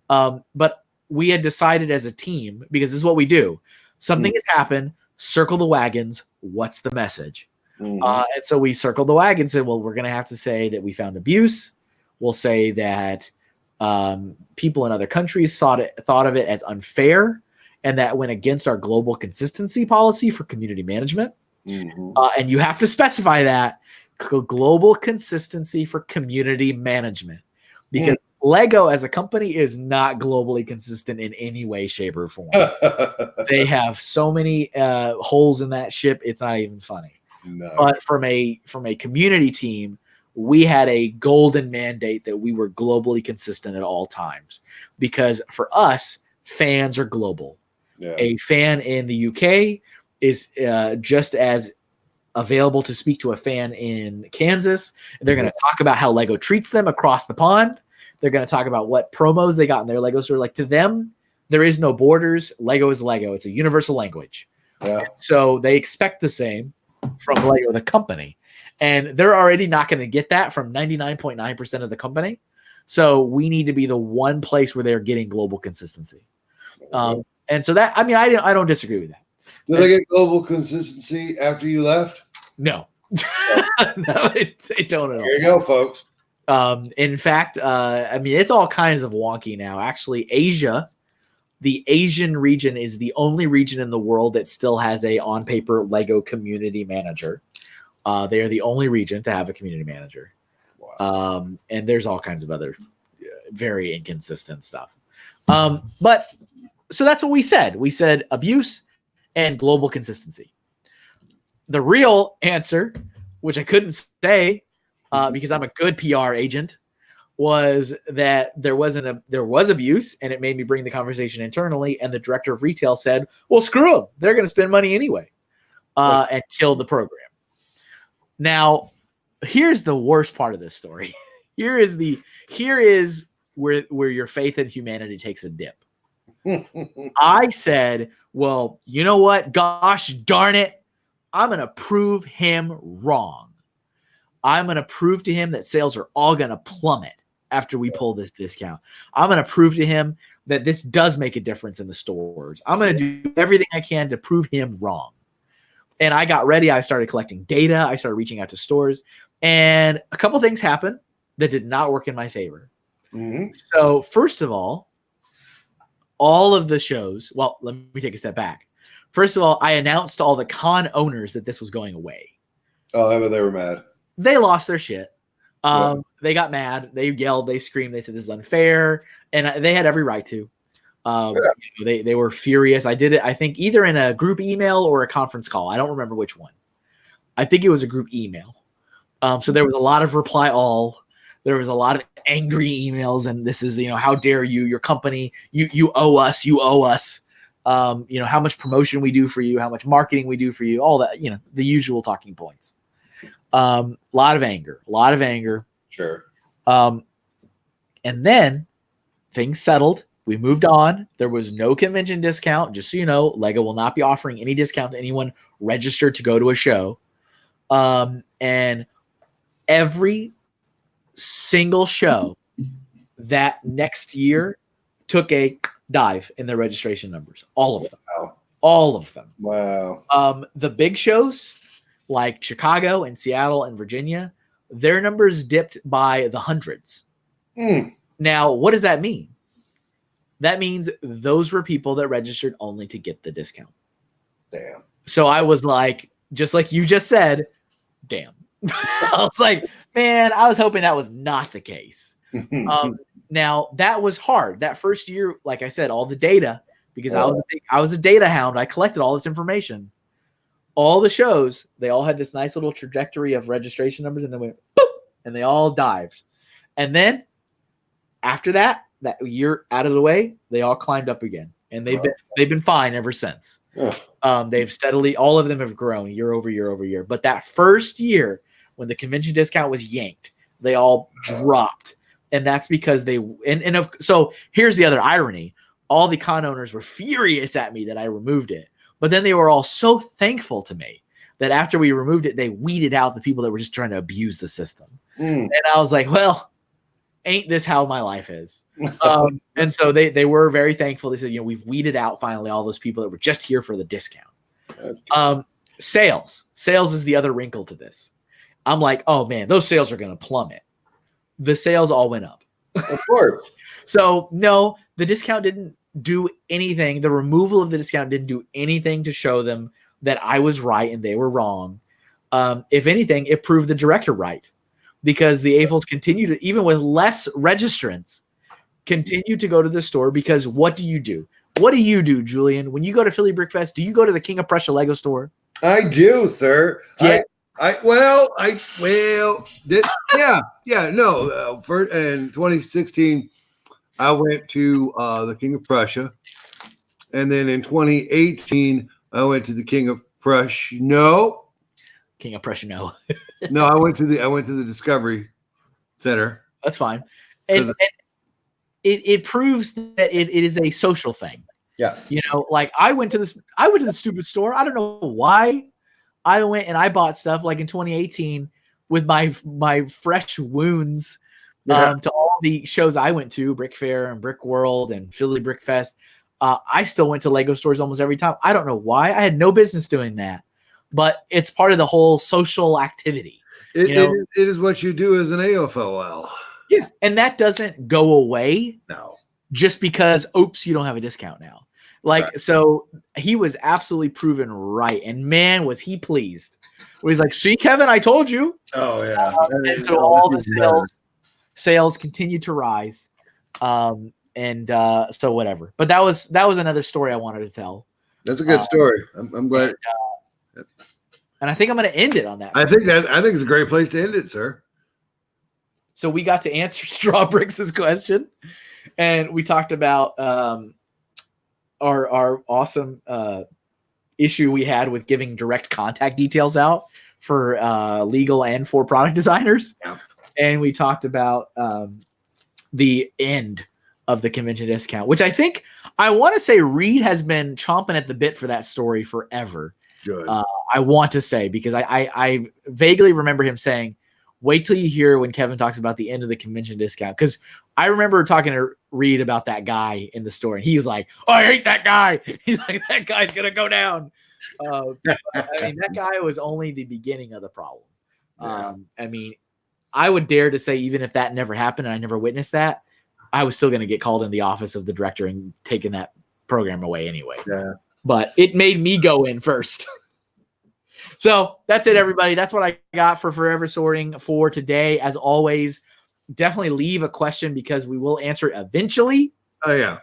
But we had decided as a team, because this is what we do. Something has happened, circle the wagons. What's the message? And so we circled the wagon and said, well, we're going to have to say that we found abuse. We'll say that people in other countries thought of it as unfair, and that went against our global consistency policy for community management. And you have to specify that global consistency for community management, because Lego as a company is not globally consistent in any way, shape, or form. They have so many holes in that ship. It's not even funny. No. But from a community team, we had a golden mandate that we were globally consistent at all times, because for us, fans are global. Yeah. A fan in the UK is just as available to speak to a fan in Kansas. They're going to talk about how Lego treats them across the pond. They're going to talk about what promos they got in their Lego store. Like, to them, there is no borders. Lego is Lego. It's a universal language. Yeah. So they expect the same from Lego, the company. And they're already not going to get that from 99.9% of the company. So we need to be the one place where they're getting global consistency. And so that, I mean, I don't disagree with that. Did they get global consistency after you left? No. No, they don't at all. Here you go, folks. In fact, I mean, it's all kinds of wonky now. Actually, Asia, the Asian region, is the only region in the world that still has a on-paper Lego community manager. They are the only region to have a community manager. Wow. And there's all kinds of other very inconsistent stuff. But So that's what we said. We said abuse and global consistency. The real answer, which I couldn't say because I'm a good PR agent, was that there was abuse, and it made me bring the conversation internally. And the director of retail said, "Well, screw them. They're going to spend money anyway," and kill the program. Now, here's the worst part of this story. Here is where your faith in humanity takes a dip. I said, "Well, you know what? Gosh darn it. I'm going to prove him wrong. I'm going to prove to him that sales are all going to plummet after we pull this discount. I'm going to prove to him that this does make a difference in the stores. I'm going to do everything I can to prove him wrong." And I got ready. I started collecting data. I started reaching out to stores. And a couple things happened that did not work in my favor. Mm-hmm. So first of all of the shows, well, let me take a step back. First of all, I announced to all the con owners that this was going away. Oh, they were mad. They lost their shit. They got mad. They yelled. They screamed. They said this is unfair, and they had every right to. They were furious. I did it, I think, either in a group email or a conference call. I don't remember which one. I think it was a group email. So there was a lot of reply all. There was a lot of angry emails, and this is, how dare you? Your company, you owe us. You owe us. How much promotion we do for you, how much marketing we do for you, all that, the usual talking points. A lot of anger. Sure. And then things settled. We moved on. There was no convention discount. Just so you know, LEGO will not be offering any discount to anyone registered to go to a show. And every single show that next year took a dive in their registration numbers. All of them. Wow. All of them. Wow. The big shows like Chicago and Seattle and Virginia, their numbers dipped by the hundreds. Now, what does that mean? That means those were people that registered only to get the discount. Damn. So I was like, just like you just said, damn. I was like, man, I was hoping that was not the case. Now, that was hard. That first year, like I said, all the data, because I was a data hound. I collected all this information. All the shows, they all had this nice little trajectory of registration numbers, and then went boop, and they all dived. And then after that year out of the way, they all climbed up again, and they've been fine ever since. They've steadily, all of them have grown year over year over year. But that first year, when the convention discount was yanked, they all dropped, and that's because so here's the other irony: all the con owners were furious at me that I removed it. But then they were all so thankful to me that after we removed it, they weeded out the people that were just trying to abuse the system. And I was like, well, ain't this how my life is? And so they were very thankful. They said, we've weeded out finally all those people that were just here for the discount. Sales is the other wrinkle to this. I'm like, oh man, those sales are going to plummet. The sales all went up. Of course. So no, the discount didn't do anything. The removal of the discount didn't do anything to show them that I was right and they were wrong. If anything, it proved the director right, because the AFOLs continue to, even with less registrants, continue to go to the store. Because what do you do? What do you do, Julian? When you go to Philly Brick Fest, do you go to the King of Prussia Lego store? I do, sir. Yeah. In 2016, I went to the King of Prussia, and then in 2018, I went to the King of Prussia. No, King of Prussia. No, no, I went to the Discovery Center. That's fine, and it proves that it is a social thing. Yeah, like I went to the stupid store. I don't know why. I went and I bought stuff like in 2018 with my fresh wounds. To all the shows I went to, Brick Fair and Brick World and Philly Brick Fest, I still went to Lego stores almost every time. I don't know why. I had no business doing that, but it's part of the whole social activity. It is what you do as an AFOL. Yeah, and that doesn't go away. No, just because, oops, you don't have a discount now. Right. So he was absolutely proven right, and man, was he pleased. Where he's like, "See, Kevin, I told you." Oh yeah, and so all the sales continued to rise. And so whatever. But that was another story I wanted to tell. That's a good story. I'm glad. And I think I'm going to end it on that. I think it's a great place to end it, sir. So we got to answer Strawbricks' question, and we talked about our awesome issue we had with giving direct contact details out for legal and for product designers. Yeah. And we talked about the end of the convention discount, which I want to say Reed has been chomping at the bit for that story forever. Good. I want to say, because I vaguely remember him saying, wait till you hear when Kevin talks about the end of the convention discount. Because I remember talking to Reed about that guy in the store, and he was like, oh, I hate that guy. He's like, that guy's going to go down. I mean, that guy was only the beginning of the problem. Yeah. I mean, I would dare to say, even if that never happened and I never witnessed that, I was still going to get called in the office of the director and taking that program away anyway. Yeah. But it made me go in first. So that's it, everybody. That's what I got for Forever Sorting for today. As always, definitely leave a question because we will answer it eventually. Oh, yeah.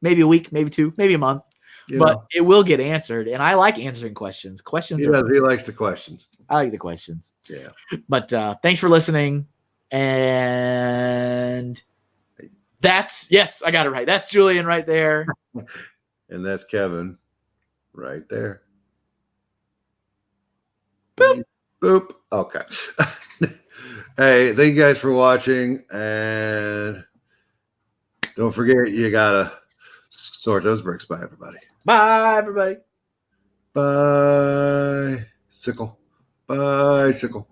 Maybe a week, maybe 2, maybe a month. But it will get answered. And I like answering questions. Questions he likes the questions. I like the questions. Yeah. But thanks for listening. And yes, I got it right. That's Julian right there. And that's Kevin right there. Boop. Boop. Okay. Hey, thank you guys for watching. And don't forget, you got to sort those bricks. Bye, everybody. Bye, everybody. Bicycle. Bicycle.